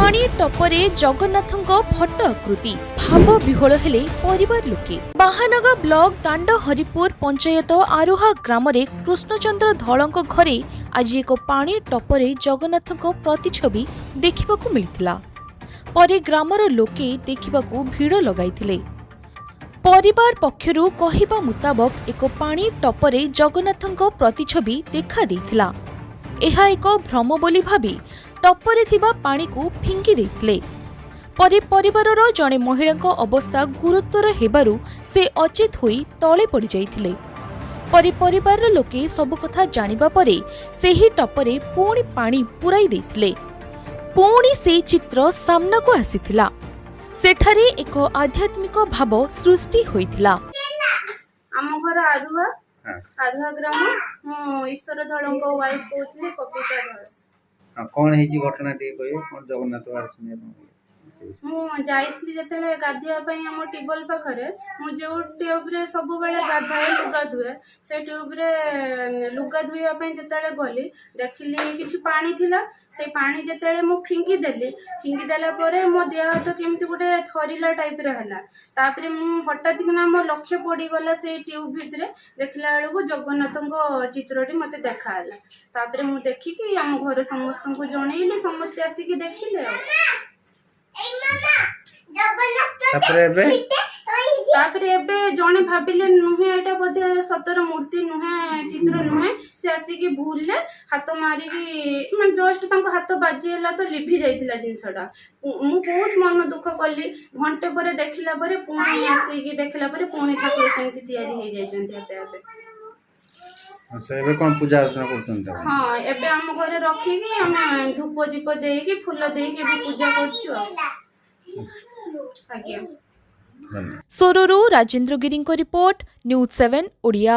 पानी टपरे जगन्नाथଙ୍କ फटो आकृति भाव विह्वल हेले परिवार लोके। बाहानगा ब्लॉक दांड हरिपुर पंचायत आरोहा ग्राम रे कृष्णचंद्र धलଙ୍କ घरे आज एक पानी टपरे जगन्नाथଙ୍କ प्रतिछवि देखिबाकू मिलिथिला। परे ग्रामर लोके देखिबाकू भीड़ लगाइथिले। परिवार पक्षरु कहिबा मुताबक एक पानी टपरे जगन्नाथଙ୍କ प्रतिछवि देखा देइथिला। एहा एक भ्रम बोली भाबी टपरे थिबा पानी को फिंगी देइथिले। परे परिवारर जणे महिलांको अवस्था गुरुतर हेबारु से अचेत होई तळे पड़ी जाइथिले। परे परिवार लोके सब कथा जानिबा परे सेही टपरे पुणी पानी पुराई देइथिले। पुणी से चित्र सामना को आसीथिला। सेठारे एक आध्यात्मिक भाव सृष्टि होइथिला। आम घर आरुहा ग्राम मु ईश्वर धड़को वाइफ कहते कविता धड़। कौन है घटना कौन जगन्नाथ मुझे जिते गाधेवाई आम ट्यूबवेल पाखे मुझे ट्यूब्रे सब गाधाए लुगा धुए से ट्यूब्रे लुगा धुआपाई जिते गली देखिली कि पानी थिला से पानी जिते मु फिंगीदेली फिंगीदेला मो देह हाथ केमती गोटे थरिला टाइप है हठात किना मो लक्ष्य पड़गला से ट्यूब भितर देखला बेलू जगन्नाथ चित्रटी मत देखाला। मुझे देखिकी आम घर समस्त को जनइली समस्ते आसिक देखिले। जड़े भाविले नुहे यहाँ बोधे सतर मूर्ति नुहे चित्र नुहे से आसिक भूल हाथ मारिकी मैं जस्ट हाथ बाजीगला तो लिभि जाइला जिनसटा मु बहुत मन दुख कली। घंटे पर देखला पुणी आसिक देखला पुणी ठाकुर सेमती तैयारी अच्छा एबे कौन पूजा अर्चना करछन? हाँ एबे आम घरे रखिकी आम धूप दीप देकी फूल देकी पूजा करछु। आज्ञा सोरोरू राजेंद्र गिरी को रिपोर्ट न्यूज 7 ओडिया।